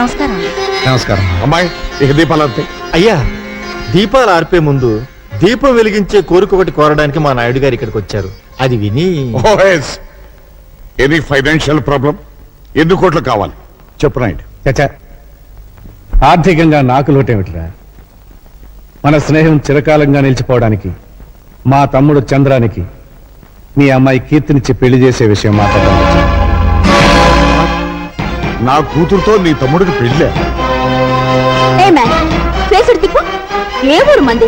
నమస్కారం. నమస్కారం. అమ్మాయి ఇక దీపాలు అంతే. అయ్యా, దీపాలు ఆర్పే ముందు దీపం వెలిగించే కోరిక ఒకటి కోరడానికి మా నాయుడు గారు ఇక్కడికి వచ్చారు. అది విని ఎనీ ఫైనాన్షియల్ ప్రాబ్లం? ఎన్ని కోట్లు కావాలి చెప్పు నాయుడు. చచ్చా, ఆర్థికంగా నాకు లోటేమిటిరా? మన స్నేహం చిరకాలంగా నిలిచిపోవడానికి మా తమ్ముడు చంద్రానికి మీ అమ్మాయి కీర్తినిచ్చి పెళ్లి చేసే విషయం మాట్లాడడం. నా కూతురుతో నీ తమ్ముడికి పెళ్ళే? ఏ ఊరు మంది?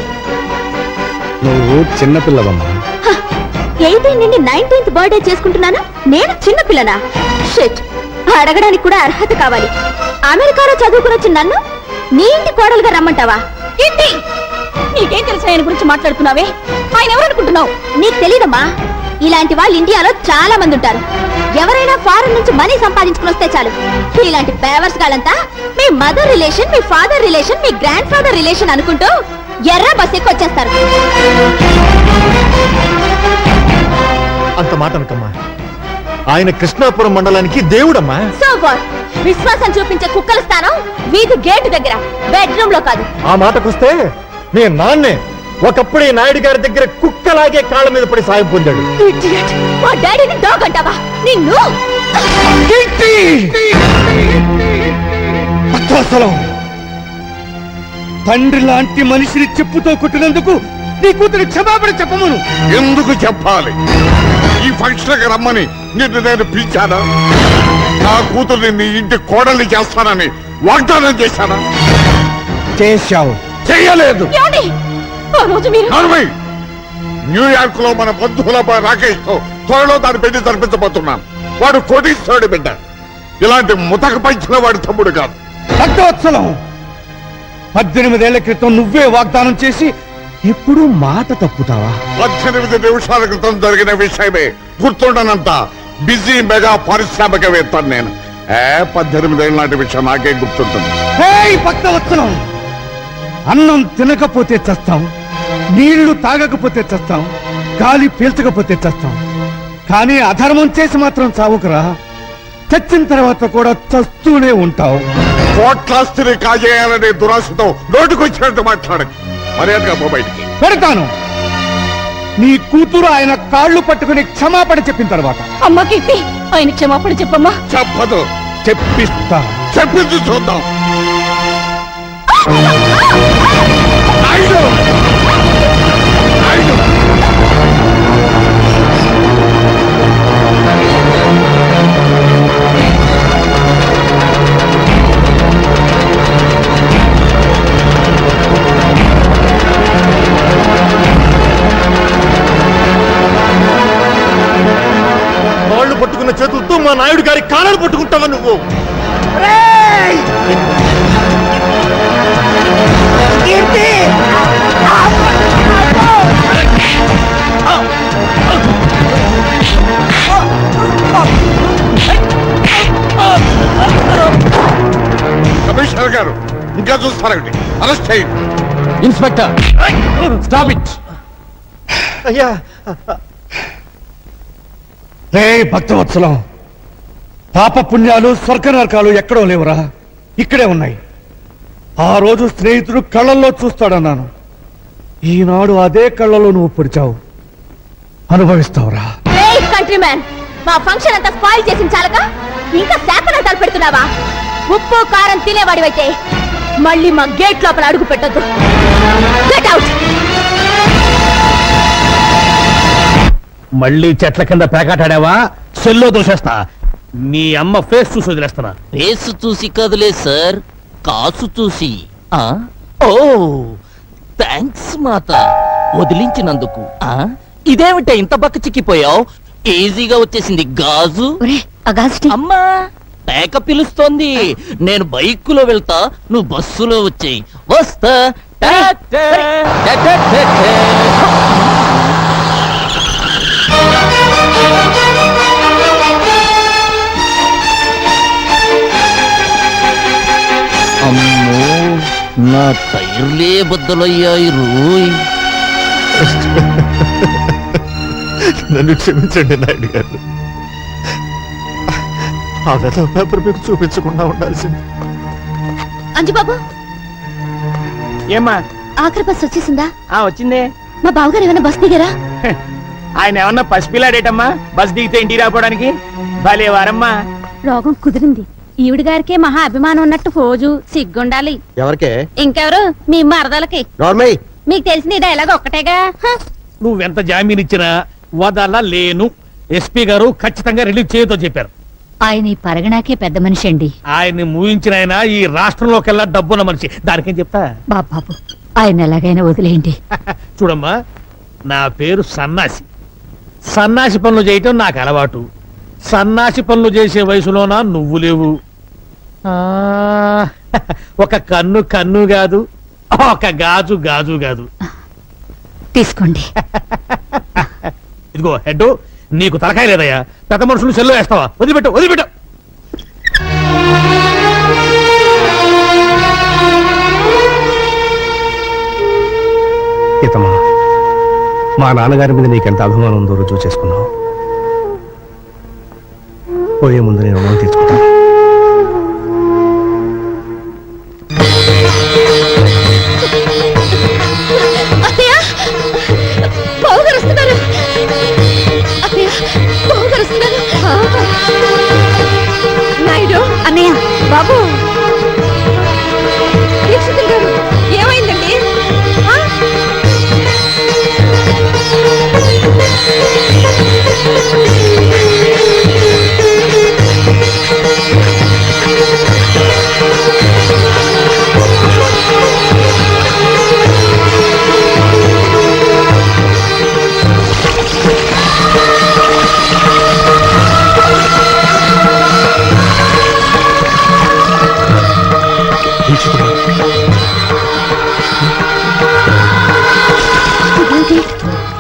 నువ్వు చిన్నపిల్లవమ్మా. 18 నుండి 19th బర్త్డే చేసుకుంటున్నాను. నేను చిన్న పిల్లనా? షిట్, అడగడానికి కూడా అర్హత కావాలి. అమెరికాలో చదువుకుని వచ్చిన నన్ను నీ ఇంటి కోడలుగా రమ్మంటావా? ఏంటి నీకేం తెలుసు ఆయన గురించి మాట్లాడుతున్నావే? ఆయన ఎవరనుకుంటున్నావు? నీకు తెలీదమ్మా, ఇలాంటి వాళ్ళు ఇండియాలో చాలా మంది ఉంటారు. ఎవరైనా ఫారెన్ నుంచి మనీ సంపాదించుకుని వస్తే చాలు, ఇలాంటి పేవర్స్ గాలంతా మీ మదర్ రిలేషన్, మీ ఫాదర్ రిలేషన్, మీ గ్రాండ్ ఫాదర్ రిలేషన్ అనుకుంటూ ఎర్ర బస్ ఎక్కి వచ్చేస్తారు. అంత మాట అనకమ్మా. ఆయన కృష్ణాపురం మండలానికి దేవుడమ్మా. So what? విశ్వాసం చూపించే కుక్కల స్థానం వీధి గేటు దగ్గర, బెడ్రూమ్ లో కాదు. ఆ మాటకొస్తే మీ నాన్నే ఒకప్పుడు ఈ నాయుడు గారి దగ్గర కుక్కలాగే కాళ్ళ మీద పడి సాయం పొందాడు. Idiot! మా డాడీని డాగ్ అంటావా? నిన్ను తండ్రి లాంటి మనిషిని చెప్పుతో కొట్టినందుకు నీ కూతురు క్షమాపణ చెప్పమను. ఎందుకు చెప్పాలి? ఈ ఫంక్షన్ రమ్మని నేను పిలిచానా? నా కూతుర్ని నీ ఇంటి కోడల్ని చేస్తానని వాగ్దానం చేశానా? చేశావు. చెయ్యలేదు. ఆ రోజు మీరు న్యూయార్క్ లో మన బంధువుల రాకేష్ తో త్వరలో దాని పెళ్లి జరిపించబోతున్నాను. వాడు కోటీశ్వరుడి బిడ్డ. ఇలాంటి ముతక పంచిన వాడి తమ్ముడు కాదు. భక్తవత్సలం, 18 ఏళ్ల క్రితం నువ్వే వాగ్దానం చేసి ఎప్పుడు మాట తప్పుతావా? 18 నిమిషాల క్రితం జరిగిన విషయమే గుర్తుండనంత బిజీ మెగా పారిశ్రామికవేత్తాను నేను. 18 ఏళ్ళ నాటి విషయం నాకే గుర్తుంటుంది. భక్తవత్సలం, అన్నం తినకపోతే చస్తాం, నీళ్లు తాగకపోతే చస్తాం, గాలి పీల్చకపోతే చస్తాం, కానీ అధర్మం చేసి మాత్రం చావుకురా. చచ్చిన తర్వాత కూడా చస్తూనే ఉంటావు. కోట్లాస్తిని కాజేయాలనే దురాశతో నోటుకొచ్చినట్టు మాట్లాడకు. మర్యాదగా పో బయటికి. పెడతాను. నీ కూతురు ఆయన కాళ్ళు పట్టుకుని క్షమాపణ చెప్పిన తర్వాత. అమ్మ కీర్తి, ఆయన క్షమాపణ చెప్పమ్మా. చెప్పదు. చెప్పిస్తా. చెప్పింది చూద్దాం. వాళ్ళు పట్టుకున్న చేతులతో మా నాయుడు గారి కాళ్ళను పట్టుకుంటావా నువ్వు? కమిషనర్ గారు ఇంకా చూస్తారండి. అరెస్ట్ చేయండి. Inspector, stop it. అయ్యా, భక్తవత్సలం, పాప పుణ్యాలు స్వర్గ నరకాలు ఎక్కడో లేవురా, ఇక్కడే ఉన్నాయి. ఆ రోజు స్నేహితుడు కళ్ళల్లో చూస్తాడన్నాను. ఈనాడు అదే కళ్ళలో నువ్వు పొడిచావు. అనుభవిస్తావురా. కంట్రీమ్యాన్, మా ఫంక్షన్ అంతా స్పాయిల్ చేసిన చాలక ఇంకా శాపనార్థాలు పెడుతున్నావా? ఉప్పు కారం తినేవాడివైతే మళ్ళీ మా గేట్ లోపల అడుగు పెట్టొద్దు. Get out. మళ్ళీ చెట్ల కింద పేకాటాడావా? సెల్లో దోషేస్తా. నీ అమ్మ ఫేస్ చూసి వదిలేస్తున్నా. ఫేస్ చూసి కదలే సార్, కాసు చూసి. ఓ థ్యాంక్స్ మాత, వదిలించినందుకు. ఇదేమిటా ఇంత బక్క చిక్కిపోయావు? ఈజీగా వచ్చేసింది గాజు. అమ్మా, పేక పిలుస్తోంది. నేను బైకులో వెళ్తా, నువ్వు బస్సులో వచ్చేయి. వస్తా. అమ్మో, నా టైర్లే బద్దలయ్యాయి రోయ్. నన్ను క్షమించండి నాయుడు గారు. ఆ వెధవ పేపర్ మీకు చూపించకుండా ఉండాల్సింది. అంజుబాబు, ఏమ్మా ఆఖరి బస్ వచ్చేసిందా? వచ్చిందే. మా బావగారు ఏమైనా బస్ దిగారా? ఆయన ఏమన్నా పసిపిల్లాడేటమ్మా బస్ దిగితే ఇంటికి రాపోవడానికి? భలే వారమ్మా. రోగం కుదిరింది. ఈవిడ గారికే మహా అభిమానం ఉన్నట్టు ఫోజు సిగ్గుండాలి. ఎవరికే? ఇంకెవరు? మీ మరదలకి. నార్మల్. మీకు తెలిసిన ఈ డైలాగ్ ఒక్కటేగా. నువ్వెంత జామీన్ ఇచ్చినా వదలలేను. ఎస్పీ గారు ఖచ్చితంగా రిలీజ్ చేయతో చెప్పారు. ఆయన ఈ పరగణాకే పెద్ద మనిషి అండి. ఆయన్ని మూయించిన ఆయన ఈ రాష్ట్రంలోకెల్లా డబ్బున్న మనిషి. దానికేం చెప్తా? బాబు ఆయన ఎలాగైనా వదిలేయండి. చూడమ్మా, నా పేరు సన్నాసి. సన్నాసి పనులు చేయటం నాకు అలవాటు. సన్నాసి పనులు చేసే వయసులోనా నువ్వు లేవు. ఒక కన్ను కన్ను కాదు, ఒక గాజు గాజు కాదు. తీసుకోండి. ఇదిగో హెడ్, నీకు తలకాయ లేదయ్యా. పెద్ద మనుషులు సెల్లు వేస్తావా? వదిలిపెట్టు వదిలిపెట్టు. సీతమ్మా, మా నాన్నగారి మీద నీకెంత అభిమానం ఉందో రుజువు చేసుకున్నావు. పోయే ముందు నేను రుణం తీర్చుకుంటాను. నాయుడు అన్నయ్య, బాబు, దీక్షితులు గారు, ఏమైందండి?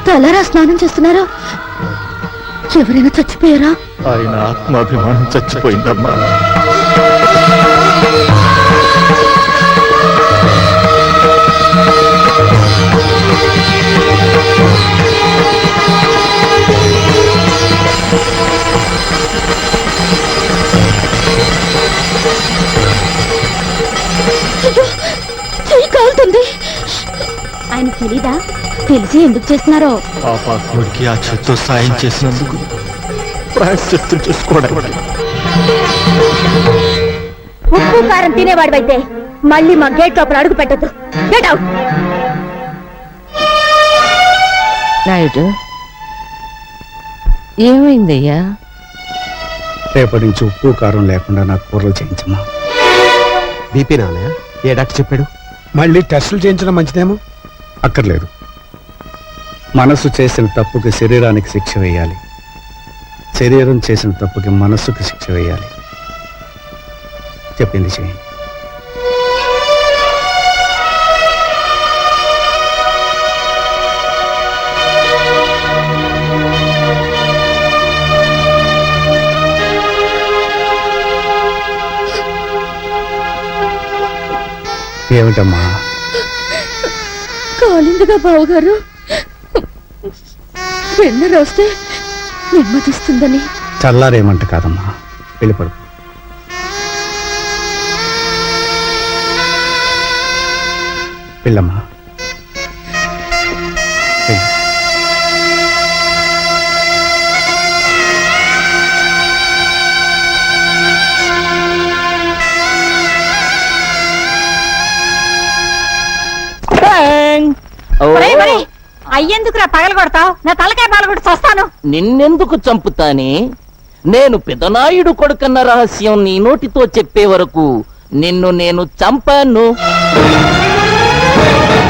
తలారా స్నానం చేస్తున్నారా? ఎవరైనా చచ్చిపోయారా? ఆయన ఆత్మాభిమానం చచ్చిపోయిందమ్మా. చెయ్యి కాలుతుంది. ఆయన తెలీదా? తెలిసి ఎందుకు చేస్తున్నారో? పాపాత్ముడికి ఆ చేత్తో సాయం చేసినందుకు ప్రాయశ్చిత్తం చేసుకోవడానికి. ఉప్పు కారం తినేవాడివైతే మళ్ళీ మా గేట్ లోపల అడుగు పెట్టద్దు. Get out. నాయుడు, ఏమైందయ్యా? రేపటి నుంచి ఉప్పు కారం లేకుండా నాకు కూరలు చేయించమ్మా. బీపీ నాన్నయ్య? ఏ డాక్టర్ చెప్పాడు? మళ్ళీ టెస్టులు చేయించడం మంచిదేమో. అక్కర్లేదు. మనసు చేసిన తప్పుకి శరీరానికి శిక్ష వేయాలి, శరీరం చేసిన తప్పుకి మనస్సుకి శిక్ష వేయాలి. చెప్పింది చేయండి. ఏమిటమ్మా? కాలిందిగా బావగారు. వెన్న రాస్తే నెమ్మదిస్తుందని. చల్లారేమంట కాదమ్మా, వెళ్ళిపడు. వెళ్ళమ్మా, వెళ్ళు. అయ్యేందుకురా పగల కొడతావు? నా తలకాయ పగలగొట్టి చస్తాను. నిన్నెందుకు చంపుతానే? నేను పెదనాయుడు కొడుకన్న రహస్యం నీ నోటితో చెప్పే వరకు నిన్ను నేను చంపాను.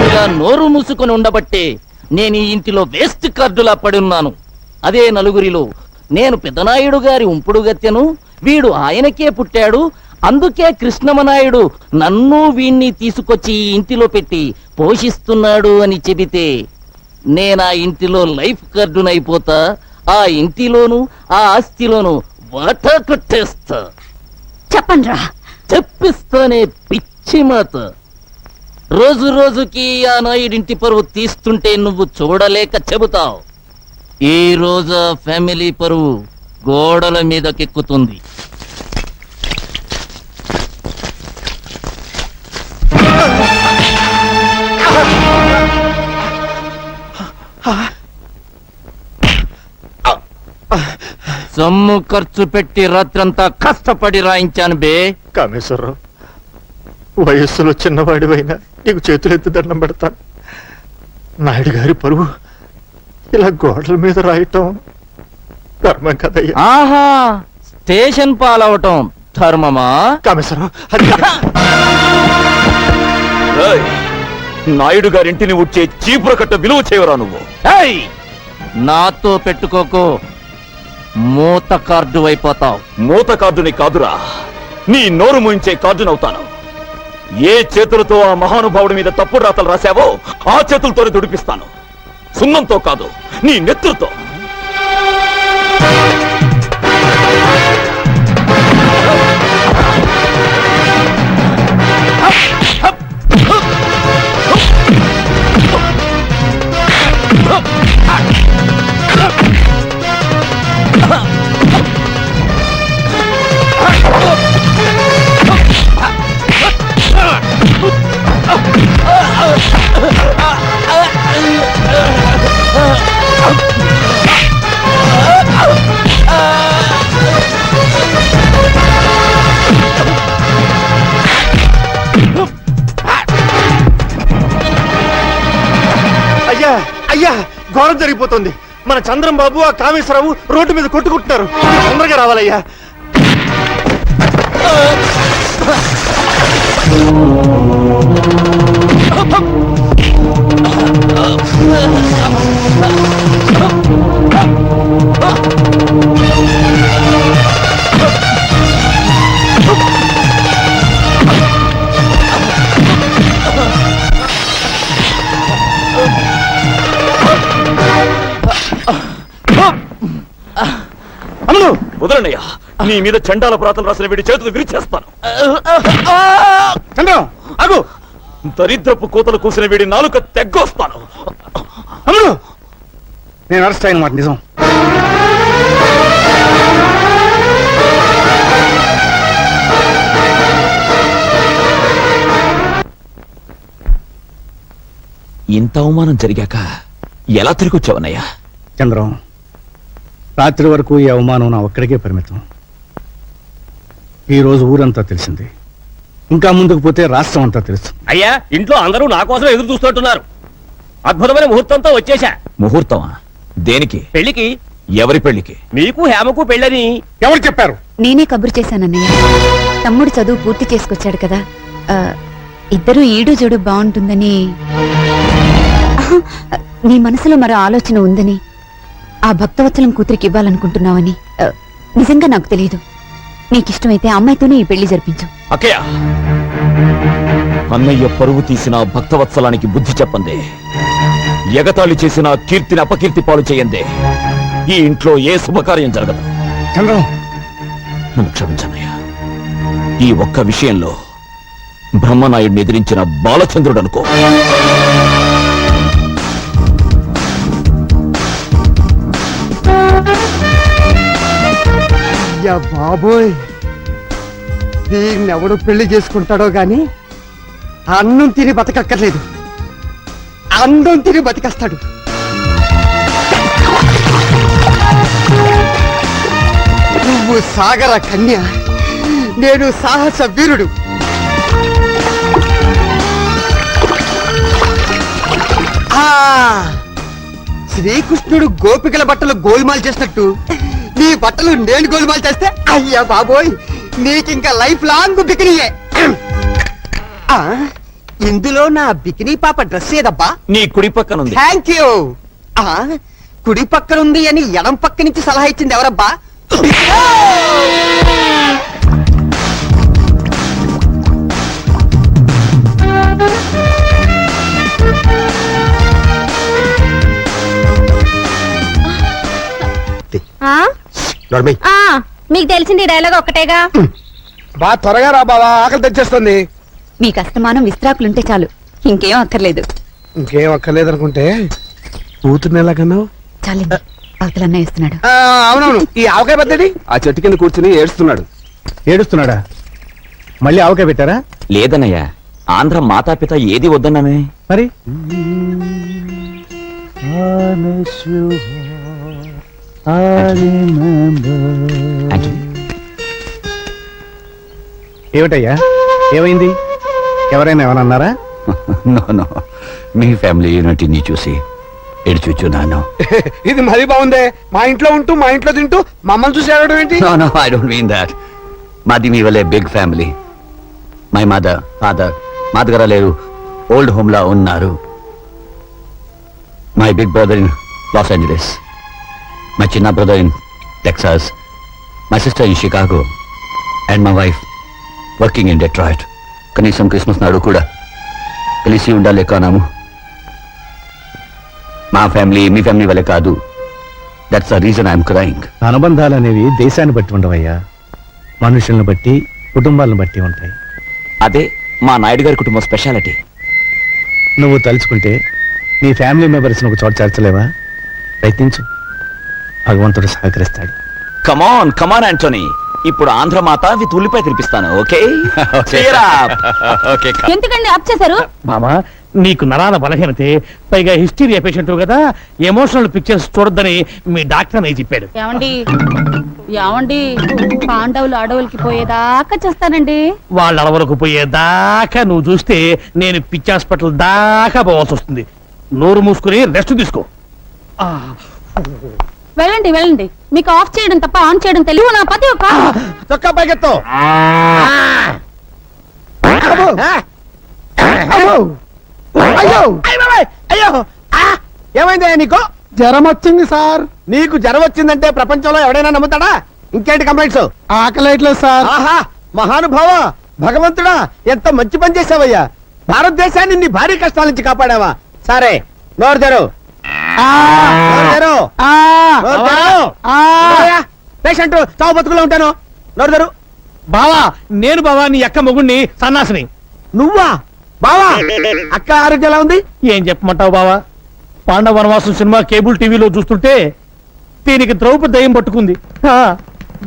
ఇలా నోరు మూసుకొని ఉండబట్టే నేను ఈ ఇంటిలో వేస్ట్ కార్డులా పడున్నాను. అదే నలుగురిలో నేను పెదనాయుడు గారి ఉంపుడు గత్తెను, వీడు ఆయనకే పుట్టాడు, అందుకే కృష్ణమనాయుడు నన్ను వీణ్ణి తీసుకొచ్చి ఈ ఇంటిలో పెట్టి పోషిస్తున్నాడు అని చెబితే నేనా ఇంటిలో లైఫ్ కార్డునైపోతా. ఆ ఇంటిలోను ఆ ఆస్తిలోను వాటా కొట్టేస్తా. చెప్పండ్రా. చెప్పిస్తానే పిచ్చి మాత. రోజు రోజుకి ఆ నాయుడింటి పరువు తీస్తుంటే నువ్వు చూడలేక చెబుతావు. ఈ రోజు ఫ్యామిలీ పరువు గోడల మీదకెక్కుతుంది. సొమ్ము ఖర్చు పెట్టి రాత్రంతా కష్టపడి రాయించాను బే. కామేశ్వరరావు, వయస్సులో చిన్నవాడివైనా నీకు చేతులెత్తి దండం పెడతాను. నాయుడు గారి పరువు ఇలా గోడల మీద రాయటం ధర్మం కదయ్యా. ఆహా, స్టేషన్ పాలవటం ధర్మమా? కామేశ్వరరావు, అది నాయుడు గారింటిని ఉడ్చే చీపుర కట్ట విలువ చేయవరా నువ్వు? ఏయ్! నాతో పెట్టుకోకు, మూత కార్డు అయిపోతావు. మూత కార్డుని కాదురా, నీ నోరు మూయించే కార్డునవుతాను. ఏ చేతులతో ఆ మహానుభావుడి మీద తప్పుడు రాతలు రాశావో ఆ చేతులతోనే దుడిపిస్తాను. సున్నంతో కాదు, నీ నెత్తులతో. అయ్యా అయ్యా, ఘోరం జరిగిపోతుంది. మన చంద్రం బాబు ఆ కామేశ్వరరావు రోడ్డు మీద కొట్టుకుంటున్నారు. తొందరగా రావాలయ్యా. వదలనయ్యా, నీ మీద చండాల ప్రాతలు రాసిన వీడి చేతులు విరిచేస్తాను. చంద్రం ఆగు. దరిద్రపు కోతలు కూసిన వీడి నాలుక తెగ్గొస్తాను. అమ్ముడు, నేను అరెస్ట్ అయిన మాట నిజం. ఇంత అవమానం జరిగాక ఎలా తిరిగి వచ్చావన్నయ్యా? చంద్రం, రాత్రి వరకు ఈ అవమానం నా ఒక్కడికే పరిమితం. ఈ రోజు ఊరంతా తెలిసింది. ఇంకా ముందుకు పోతే రాష్ట్రం అంతా తెలుసు. అయ్యా, ఇంట్లో అందరూ నా కోసం ఎదురు చూస్తుంటున్నారు. అద్భుతమైన ముహూర్తంతో వచ్చేశా. ముహూర్తమా? దేనికి? పెళ్లికి. ఎవరి పెళ్లికి? మీకు హేమకు పెళ్ళని. ఎవరు చెప్పారు? నేనే కబురు చేశానన్నయ్య. తమ్ముడు చదువు పూర్తి చేసుకొచ్చాడు కదా, ఇద్దరు ఈడు జోడు బాగుంటుందని. ఆహా, నీ మనసులో మరో ఆలోచన ఉందని, ఆ భక్తవత్సలం కూతురికి ఇవ్వాలనుకుంటున్నావని నిజంగా నాకు తెలియదు. నీకిష్టమైతే అమ్మాయితోనే ఈ పెళ్లి జరిపించు. అక్కయ్య, అన్నయ్య పరువు తీసిన భక్తవత్సలానికి బుద్ధి చెప్పందే, ఎగతాళి చేసిన కీర్తిని అపకీర్తి పాలు చేయందే ఈ ఇంట్లో ఏ శుభకార్యం జరగదు. చంద్రం, నన్ను క్షమించన్నయ్య. ఈ ఒక్క విషయంలో బ్రహ్మనాయుడిని ఎదిరించిన బాలచంద్రుడు అనుకో. అయ్యా బాబోయ్, దీన్నెవడు పెళ్లి చేసుకుంటాడో గాని అన్నం తిని బతకక్కర్లేదు, అందం తిని బతికేస్తాడు. నువ్వు సాగర కన్య, నేను సాహస వీరుడు. శ్రీకృష్ణుడు గోపికల బట్టలు గోల్మాల్ చేసినట్టు నీ బట్టలు నేను గోల్మాల్ చేస్తే అయ్యా బాబోయ్, నీకింకా లైఫ్ లాంగ్ బికినీయే. ఇందులో నా బికినీ పాప డ్రెస్ ఏదబ్బా? నీ కుడి పక్కనుంది. Thank you. కుడి పక్కనుంది అని ఎడం పక్క నుంచి సలహా ఇచ్చింది ఎవరబ్బా? మీకు తెలిసింది డైలాగ్ ఒక్కటేగా. బా త్వరగా రా బావా, ఆకలి తెచ్చేస్తుంది. మీకు అస్తమానం విస్త్రాకులుంటే చాలు, ఇంకేం అక్కర్లేదు. ఇంకేం అక్కర్లేదనుకుంటే కూతుర్ని ఎలాగన్నావు? చాలండి, అవతలన్న ఇస్తున్నాడు. అవునవును, ఈ ఆవకాయ పెద్దది ఆ చెట్టు కింద కూర్చుని ఏడుస్తున్నాడు. ఏడుస్తున్నాడా? మళ్ళీ ఆవకాయ పెట్టారా? లేదన్నయ్య, ఆంధ్ర మాతాపిత ఏది వద్దన్నానే. మరి ఏమిటయ్యా ఏమైంది? ఎవరైనా ఏమైనా అన్నారా? నో మీ ఫ్యామిలీ యూనిటీని చూసి ఎడుచుచున్నాను. ఇది మరీ బాగుందే. మా ఇంట్లో ఉంటూ మా ఇంట్లో తింటూ మమ్మల్ని చూసి ఏడవడం ఏంటి? No I don't mean that. మాది మీ వల్లే big family. My mother father మా దగ్గర లేరు, ఓల్డ్ హోమ్ లా ఉన్నారు. My big brother in Los Angeles, my చిన్న brother in Texas, my sister in Chicago and my wife working in Detroit. కనీసం క్రిస్మస్ నాడు కూడా కలిసి ఉండాలి కానాము. మా ఫ్యామిలీ మీ ఫ్యామిలీ వల్లే కాదు. That's the reason I'm crying. అనుబంధాలు అనేవి దేశాన్ని బట్టి ఉండవయ్యా, మనుషుల్ని బట్టి కుటుంబాలను బట్టి ఉంటాయి. అదే మా నాయుడు గారి కుటుంబం స్పెషాలిటీ. నువ్వు తలుచుకుంటే నీ ఫ్యామిలీ మెంబర్స్ ఒక చోట చేర్చలేవా? ప్రయత్నించు, భగవంతుడు సహకరిస్తాడు. కమాన్ యాంటోనీ, ఇప్పుడు ఆంధ్ర మాత విత్ ఉల్లిపాయ తినిపిస్తాను. Okay okay. ఎందుకండి ఆప్ చేశారు? మామా, నీకు నరాల బలహీనతే, పైగా హిస్టీరియా పేషెంట్ కదా, ఎమోషనల్ పిక్చర్స్ చూడొద్దని మీ డాక్టర్ అని చెప్పాడు. ఏమండి పాండవులు అడవులకి పోయేదాకా చేస్తానండి. వాళ్ళ అడవులకు పోయేదాకా నువ్వు చూస్తే నేను పిచ్చి హాస్పిటల్ దాకా పోవాల్సి వస్తుంది. నోరు మూసుకుని రెస్ట్ తీసుకో. వెళ్ళండి వెళ్ళండి, మీకు ఆఫ్ చేయడం తప్ప ఆన్ చేయడం తెలియదు. నా పతి ఒక చొక్కా పైకెత్తు. అయ్యో ఏమైందయ్యా నీకు? జ్వరం వచ్చింది సార్. నీకు జ్వరం వచ్చిందంటే ప్రపంచంలో ఎవడైనా నమ్ముతాడా? ఇంకేంటి కంప్లైంట్స్? ఆకలేట్లేదు సార్. ఆహా, మహానుభావ, భగవంతుడా, ఎంత మంచి పని చేసావయ్యా. భారతదేశాన్ని నీ భారీ కష్టాల నుంచి కాపాడావా. సరే, నోరు తెరు. పేషెంట్ చావు బతుకులో ఉంటాను. నోరు తెరు. బావా, నేను బావా నీ అక్క మొగుణ్ణి, సన్నాసిని. నువ్వా బావా? అక్క ఆరోగ్యం ఎలా ఉంది? ఏం చెప్పమంటావు బావా? పాండవ వనవాసం సినిమా కేబుల్ టీవీలో చూస్తుంటే దీనికి ద్రౌపది దయ్యం పట్టుకుంది.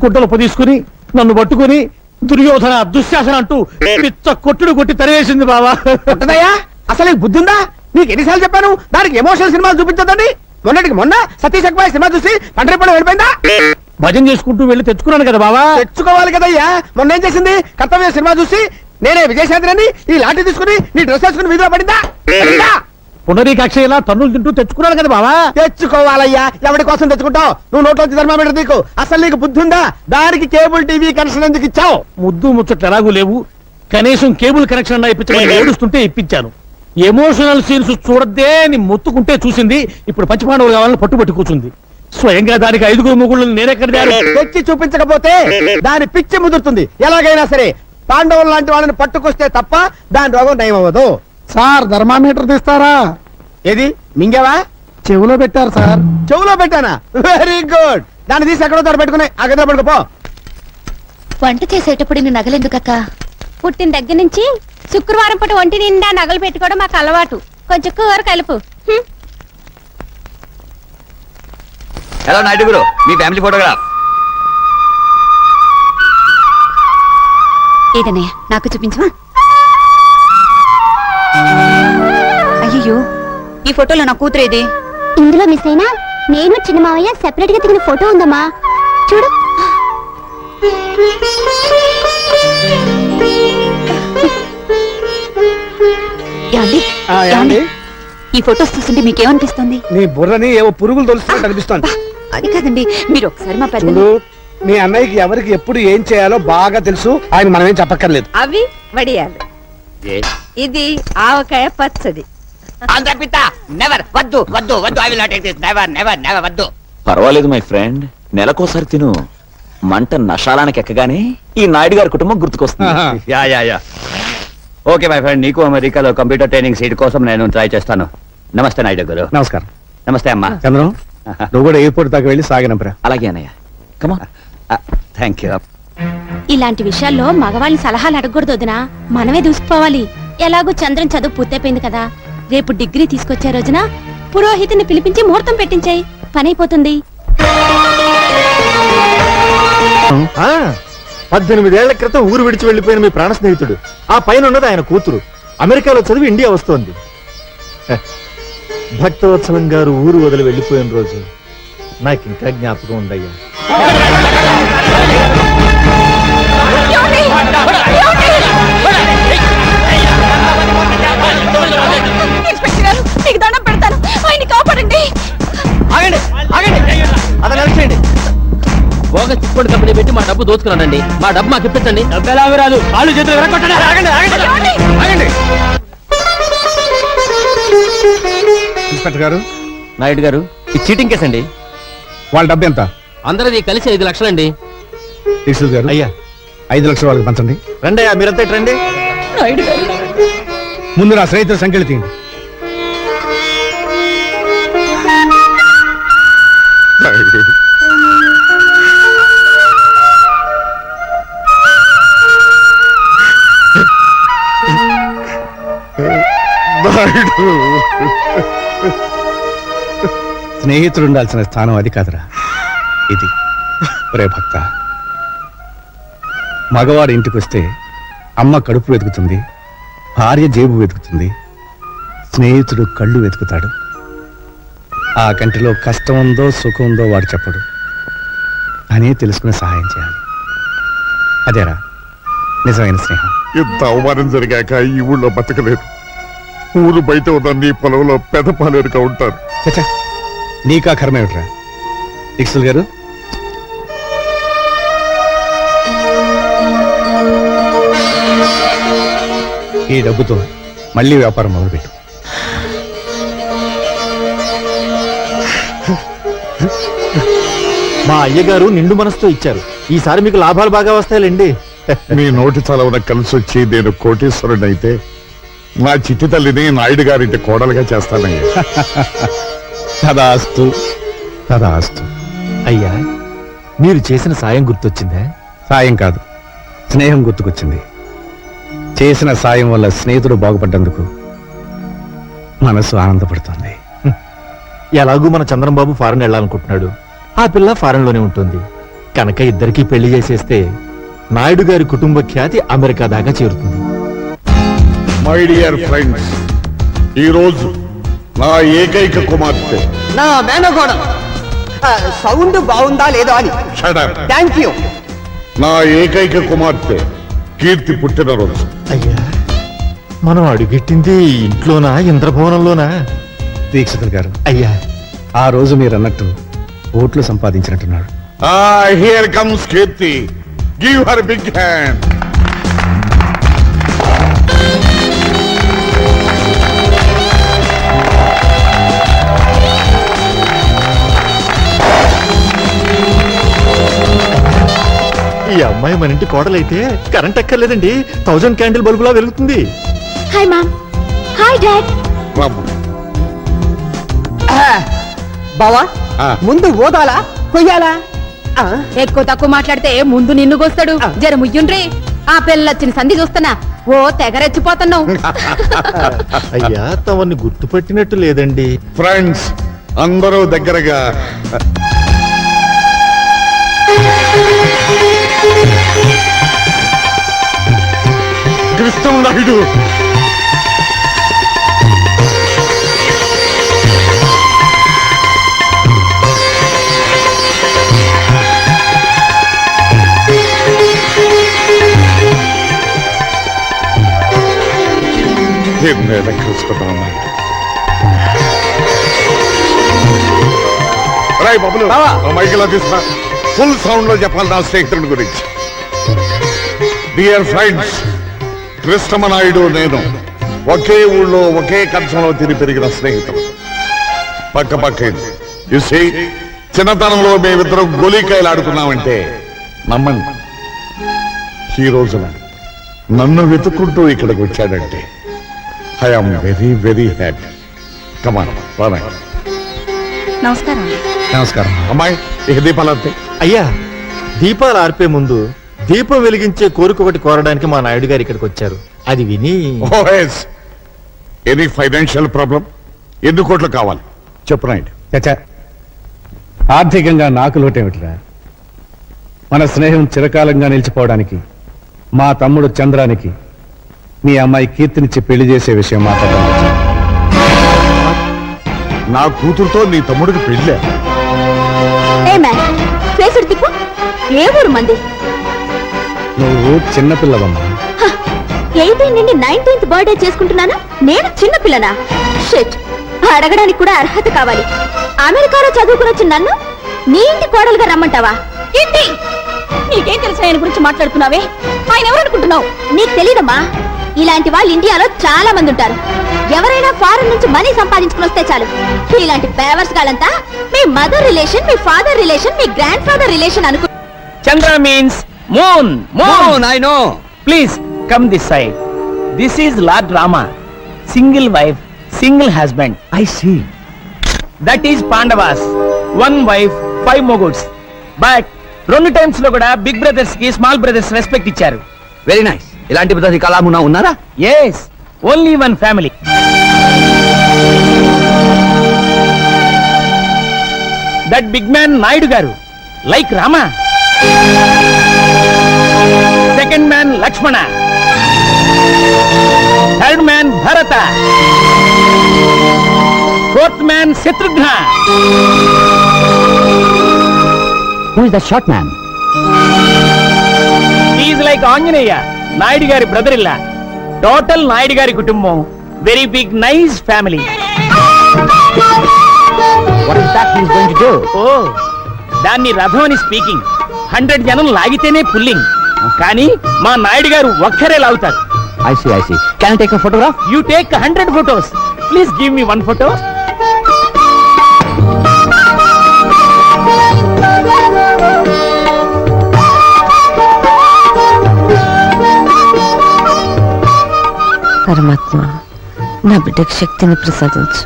గుడ్డలు పొదీసుకుని నన్ను పట్టుకుని దుర్యోధన దుశ్శాసన అంటూ పిచ్చ కొట్టుడు కొట్టి తరివేసింది బావా. ఉంటదయ్యా, అసలు నీకు బుద్ధి ఉందా? నీకు ఎన్నిసార్లు చెప్పాను దానికి ఎమోషనల్ సినిమాలు చూపించదండి. మొన్నటికి మొన్న సతీష్ అక్బాయ్ సినిమా చూసి పంటరిపడి వెళ్ళిపోయిందా? భజన చేసుకుంటూ వెళ్ళి తెచ్చుకున్నాను కదా బావా. తెచ్చుకోవాలి కదయ్యా. మొన్న ఏం చేసింది? కర్తవ్య సినిమా చూసి నేనే విజయశాంతిని ఈ లాఠీ తీసుకుని నీ డ్రెస్ వేసుకుని వీధిలో పడిందా? పునరీకాక్ష ఇలా తన్నులు తింటూ తెచ్చుకున్నాను కదా బావా. తెచ్చుకోవాలయ్యా. ఎవరి కోసం తెచ్చుకుంటావు? నువ్వు నోట్లోంచి ధర్మామీటర్ నీకు. అసలు నీకు బుద్ధి ఉందా? దానికి కేబుల్ టీవీ కనెక్షన్ ఎందుకు ఇచ్చావు? ముద్దు ముచ్చట్లు ఎలాగూ లేవు, కనీసం కేబుల్ కనెక్షన్ అన్నా ఇప్పించమని ఏడుస్తుంటే ఇప్పించాను. ఎమోషనల్ సీన్స్ చూడద్దే అని మొత్తుకుంటే చూసింది. ఇప్పుడు పంచపాండవులు కావాలని పట్టుబట్టి కూర్చుంది. స్వయంగా దానికి 5 మొగుళ్ళు నేనెక్కడ తెచ్చి చూపించకపోతే దాని పిచ్చి ముదురుతుంది. ఎలాగైనా సరే పాండవులు లాంటి వాళ్ళని పట్టుకొస్తే తప్ప దాని రోగం నయం అవ్వదు. సార్, థర్మామీటర్ తీస్తారా? ఏది మింగావా? చెవులో పెట్టారు సార్. చెవులో పెట్టానా? Very good. దాన్ని తీసి ఎక్కడో తోట పెట్టుకుని ఆ గదిలో పడుకోపో. వంట చేసేటప్పుడు ఇన్ని నగలెందుకక్క? పుట్టిన దగ్గర నుంచి శుక్రవారం పూట ఒంటి నిండా నగలు పెట్టుకోవడం మాకు అలవాటు. కొంచెం కూర కలుపు. హలో నాయుడు గారు, మీ ఫ్యామిలీ ఫోటోగ్రాఫ్. ఏదన్నయ్య, నాకు చూపించవా? అయ్యో, ఈ ఫోటోలో నా కూతురేది? ఇందులో మిస్ అయినా నేను చిన్న మావయ్య సెపరేట్ గా దిగిన ఫోటో ఉందమ్మా, చూడు. ఈ ఫోటోస్ చూస్తుంటే మీకేమనిపిస్తుంది? నీ బుర్రని ఏవో పురుగులు తొలుస్తున్నట్టు అనిపిస్తోంది. అది కాదండి, మీరు ఒకసారి మా పెద్ద చూడు, మీ అన్నయ్యకి ఎవరికి ఎప్పుడు ఏం చేయాలో బాగా తెలుసు. ఆయన మనమేం చెప్పక్కర్లేదు. అవి వడియాలు, ఇది ఆవకాయ పచ్చడి. నెవర్ వద్దు వద్దు వద్దు. I will not take this. Never never never వద్దు. పర్వాలేదు మై ఫ్రెండ్, నెలకోసారి తిను. మంట నషాలానికి ఎక్కగానే ఈ నాయుడు గారి కుటుంబం గుర్తుకొస్తుంది. యా ఓకే మై ఫ్రెండ్, నీకు అమెరికాలో కంప్యూటర్ ట్రైనింగ్ సీట్ కోసం నేను ట్రై చేస్తాను. నమస్తే నాయుడు గారు. నమస్కారం. నమస్తే అమ్మా. చంద్రం, నువ్వు కూడా ఎయిర్పోర్ట్ దాకా వెళ్ళి సాగినంపరా. అలాగే అన్నయ్య. కమా. Thank you. ఇలాంటి విషయాల్లో మగవాళ్ళని సలహాలు అడగకూడదు వదినా, మనమే దూసుకుపోవాలి. ఎలాగో చంద్రన్ చదువు పూర్తయిపోయింది కదా, రేపు డిగ్రీ తీసుకొచ్చే రోజున పురోహితుని పిలిపించి ముహూర్తం పెట్టించాయి, పని అయిపోతుంది. 18 ఏళ్ల క్రితం ఊరు విడిచి వెళ్లిపోయిన మీ ప్రాణ స్నేహితుడు, ఆ పైన ఉన్నది ఆయన కూతురు, అమెరికాలో చదివి ఇండియా వస్తోంది. భక్తవత్సలం గారు ఊరు వదిలి వెళ్లిపోయిన రోజు నాకు ఇంకా జ్ఞాపకం ఉందయ్యా. మీకు దండం పెడతాను, ఆయన్ని కాపాడండి. ఆగండి ఆగండి, అతను అరెస్ట్ బోగస్ చిట్ఫండ్ కంపెనీ పెట్టి మా డబ్బు దోచుకున్నానండి. మా డబ్బు మాకు ఇప్పించండి. డబ్బు ఎలా రాదు, కాళ్ళు చేతులు విరగొట్టండి. ఆగండి ఆగండి ఆగండి. ఇన్స్పెక్టర్ గారు, నాయుడు గారు, ఇది చీటింగ్ కేసు అండి. వాళ్ళ డబ్బు ఎంత? అందరిది కలిసి 5 లక్షలండి. తీసులు గారు, అయ్యా 5 లక్షలు వాళ్ళకి పంచండి. రండి అయ్యా, మీరంతా ఇటు రండి. నాయుడు గారు, ముందు నా స్నేహితుల సంఖ్యలు తీయండి. నాయుడు, నాయుడు, స్నేహితుడు ఉండాల్సిన స్థానం అది కాదురా, ఇది. ఒరే భక్త, మగవాడు ఇంటికి వస్తే అమ్మ కడుపు వెతుకుతుంది, భార్య జేబు వెతుకుతుంది, స్నేహితుడు కళ్ళు వెతుకుతాడు. ఆ కంటిలో కష్టం ఉందో సుఖం ఉందో వాడు చెప్పడు అని తెలుసుకుని సహాయం చేయాలి. అదేరా నిజమైన స్నేహం. ఇంత అవమానం జరిగాక ఈ ఊళ్ళో బతకలేదు. ఊరు బయట ఉన్న నీ పొలంలో పెదపాలేరుగా ఉంటారు. చచ్చా, నీకా కర్మేమిట్రా. దీక్షులు గారు, ఈ డబ్బుతో మళ్ళీ వ్యాపారం మొదలుపెట్టు. మా అయ్యగారు నిండు మనసుతో ఇచ్చారు. ఈసారి మీకు లాభాలు బాగా వస్తాయిలేండి. నీ నోటి చలవన కలిసి వచ్చి నేను కోటీశ్వరుడైతే నా చిట్టి తల్లిని నాయుడు గారింటి కోడలుగా చేస్తానయ్యా. తదాస్తు తదాస్తు. అయ్యా, మీరు చేసిన సాయం గుర్తొచ్చిందా? సాయం కాదు, స్నేహం గుర్తుకొచ్చింది. చేసిన సాయం వల్ల స్నేహితుడు బాగుపడ్డందుకు మనసు ఆనందపడుతుంది. ఎలాగూ మన చంద్రంబాబు ఫారెన్ వెళ్ళాలనుకుంటున్నాడు. ఆ పిల్ల ఫారెన్ లోనే ఉంటుంది కనుక ఇద్దరికి పెళ్లి చేసేస్తే నాయుడు గారి కుటుంబ ఖ్యాతి అమెరికా దాకా చేరుతుంది. మై డియర్ ఫ్రెండ్స్, ఈ రోజు నా ఏకైక కుమార్తె, నా మేనగోడ సౌండ్ బాగుందా లేదో అని. Shut up. Thank you. నా ఏకైక కుమార్తె కీర్తి పుట్టినరోజు. అయ్యా, మనం అడుగెట్టింది ఇంట్లోనా ఇంద్రభవనంలోనా? దీక్షితులు గారు, అయ్యా, ఆ రోజు మీరు అన్నట్టు ఓట్లు సంపాదించినట్టున్నాడు. Here comes Keerthi. Give her big hand. ఈ అమ్మాయి మన ఇంటి కోడలైతే కరెంట్ ఎక్కర్లేదండి, 1000 క్యాండిల్ బల్బులా వెలుగుతుంది. Hi mom. Hi dad. బావా, ముందు ఓదాలా కొయ్యాలా? ఎక్కువ తక్కువ మాట్లాడితే ముందు నిన్ను కోస్తాడు. జర ముయ్యుండ్రి. ఆ పిల్లొచ్చిన సంధి చూస్తున్నా ఓ తెగరెచ్చిపోతున్నావు. అయ్యా, తమని గుర్తుపట్టినట్టు లేదండి. ఫ్రెండ్స్ అందరూ దగ్గరగా కృష్ణ నాయుడు. కృష్ణ నాయుడు. రాయ్ బాబులు, మైకిలా తీసుకురా. ఫుల్ సౌండ్ లో చెప్పాలి నా స్నేహితుడి గురించి. డియర్ ఫ్రెండ్స్, కృష్ణమనాయుడు నేను ఒకే ఊళ్ళో ఒకే కంచంలో తిరిగి పెరిగిన స్నేహితులు. పక్క పక్కేది చూసి చిన్నతనంలో మేమిద్దరం గోలీకాయలు ఆడుకున్నామంటే నమ్మండి, ఈ రోజున నన్ను వెతుక్కుంటూ ఇక్కడికి వచ్చాడంటే ఐఎమ్ వెరీ వెరీ హ్యాపీ. కమాన్ రానాయ్. నమస్కారం. నమస్కారం. అమ్మాయి, ఇక దీపాలంతే. అయ్యా, దీపాలు ఆర్పే ముందు దీపం వెలిగించే కోరిక ఒకటి కోరడానికి మా నాయుడు గారు ఇక్కడికి వచ్చారు. అది విని ఎనీ ఫైనాన్షియల్ ప్రాబ్లం? ఎన్ని కోట్లు కావాలి చెప్పు నాయుడు. చచ్చా, ఆర్థికంగా నాకు లోటేమిట్రా. మన స్నేహం చిరకాలంగా నిలిచిపోవడానికి మా తమ్ముడు చంద్రానికి మీ అమ్మాయి కీర్తినిచ్చి పెళ్లి చేసే విషయం మాట్లాడాలి. నా కూతురుతో నీ తమ్ముడికి పెళ్ళే? ఫేసుడు తిప్పు. ఏ ఊరు మంది? నువ్వు చిన్నపిల్లవమ్మా. 18 నుండి 19th బర్త్డే చేసుకుంటున్నాను, నేను చిన్న పిల్లనా? షిట్, అడగడానికి కూడా అర్హత కావాలి. అమెరికాలో చదువుకుని వచ్చిన నన్ను నీ ఇంటి కోడలుగా రమ్మంటావా? ఏంటి నీకేం తెలుసు ఆయన గురించి మాట్లాడుతున్నావే? ఆయన ఎవరనుకుంటున్నావు? నీకు తెలీదమ్మా, ఇలాంటి వాళ్ళు ఇండియాలో చాలా మంది ఉంటారు. ఎవరైనా ఫారెన్ నుంచి మనీ సంపాదించుకుని వస్తే చాలు, ఇలాంటి పేవర్స్ గాలంతా మీ మదర్ రిలేషన్, మీ ఫాదర్ రిలేషన్, మీ గ్రాండ్ ఫాదర్ రిలేషన్ అనుకు. Chandra means moon. Moon I know. Please come this side. This is lord Rama, single wife, single husband. I see. That is Pandavas, 1 wife 5 మొగుడ్స్. బట్ 2 టైమ్స్ లో కూడా బిగ్ బ్రదర్స్ కి small brothers respect ఇచ్చారు. Very nice. ఇలాంటి పద్ధతి కళామున్నా ఉన్నారా? Yes, only 1 family. That big man Naidu గారు like Rama. Second man Lakshmana. Third man Bharata. Fourth man Shatrughna. Who is the short man? Is like Anjaneya, Naidu గారి బ్రదర్ ఇల్లా. టోటల్ నాయుడు గారి కుటుంబం very big nice family. What is that he is going to do? ఓ, దాన్ని రథం అని speaking. 100 జనం లాగితేనే పుల్లింగ్, కానీ మా నాయుడు గారు ఒక్కరే లాగుతారు. I see. Can I take a photograph? You take 100 photos. Please give me 1 photo. పరమాత్మ, నా బిడ్డకు శక్తిని ప్రసాదించు.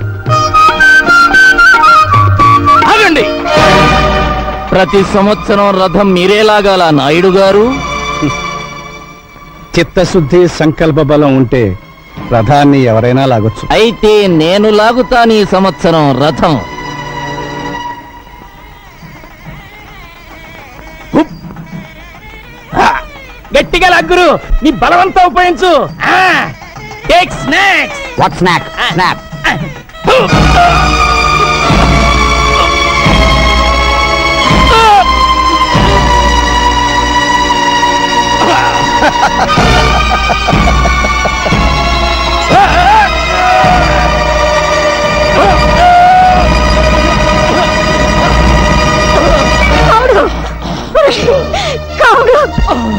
ఆగండి. ప్రతి సంవత్సరం రథం మీరే లాగాల నాయుడు గారు? చిత్తశుద్ధి, సంకల్ప బలం ఉంటే రథాన్ని ఎవరైనా లాగొచ్చు. అయితే నేను లాగుతాను ఈ సంవత్సరం రథం. గట్టిగా లాగురు, నీ బలవంతా ఉపయోగించు. Take snacks. What snack? Snap.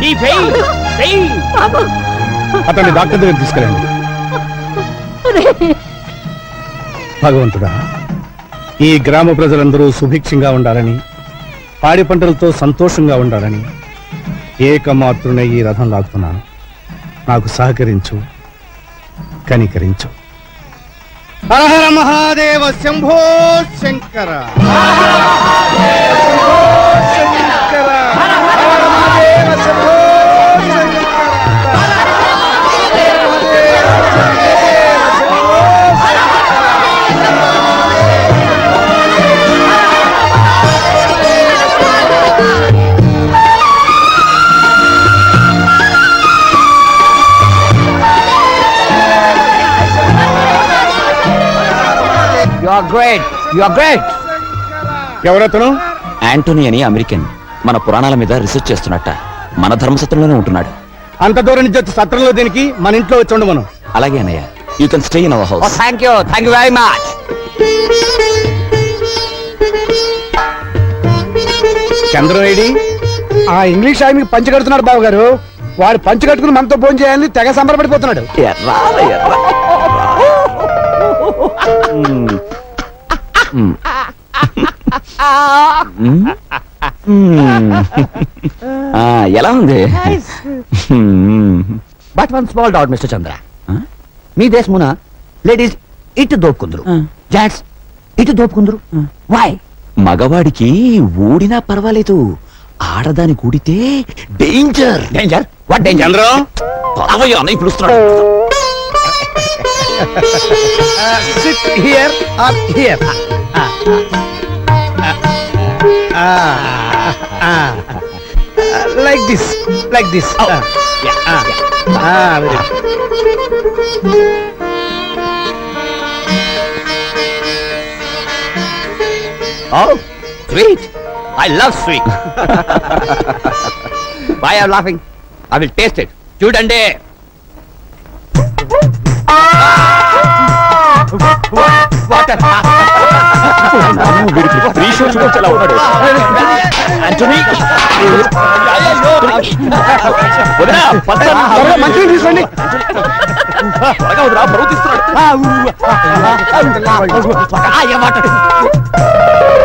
ఈ ఫెయిల్ ఫెయిల్. అతన్ని డాక్టర్ దగ్గర తీసుకెళ్ళండి. భగవంతుడా, ఈ గ్రామ ప్రజలందరూ సుభిక్షంగా ఉండాలని, పాడి పంటలతో సంతోషంగా ఉండాలని ఏకమాత్రునే ఈ రథం లాగుతున్నాను. నాకు సహకరించు, కనికరించు. Hara Hara Mahadeva Shambho Shankara. You are great. You are great. ఎవరతను? యాంటోనీ అని అమెరికన్. మన పురాణాల మీద రీసెర్చ్ చేస్తున్నట్ట. మన ధర్మసత్రంలోనే ఉంటున్నాడు. అంత దూరం నుంచి వచ్చి సత్రంలో దీనికి మన ఇంట్లో వచ్చి ఉండమను. అలాగే అన్నయ్య. You can stay in our house. Thank you very much. చంద్రవేడి ఆ ఇంగ్లీష్ ఆయనకి పంచి కడుతున్నాడు బాబు గారు. వాడు పంచి కట్టుకుని మనతో ఫోన్ చేయాలని తెగ సంబరపడిపోతున్నాడు. ఎలా ఉంది? But 1 small doubt mister Chandra. మీ దేశమున లేడీస్ ఇటు దోపుకుందరు, జాట్స్ ఇటు దోపుకుందరు. వై? మగవాడికి ఊడినా పర్వాలేదు, ఆడదాని కూడితే డేంజర్. డేంజర్? What danger? అవయ్యా అన్నయ్య పిలుస్తున్నాడు. Sit here or here. Like this, like this. Very good. Oh, sweet. I love sweet. Why are laughing? I will taste it. చూడండి. వాటర్. ఫ్రీ షో చూడొచ్చు ఎలా ఉన్నాడు. ఆంటనీ వదినా, పచ్చడి. మంచిగా తీసుకోండి. త్వరగా వదినా, బరువు తీస్తున్నాడు. ఆ, ఊ, ఆ, ఆ, ఆ, ఆ, ఆ, ఆ, ఆ, ఆ, ఆ, ఆ, ఆ, ఆ, ఆ, ఆ, ఆ, ఆ, ఆ, ఆ, ఆ,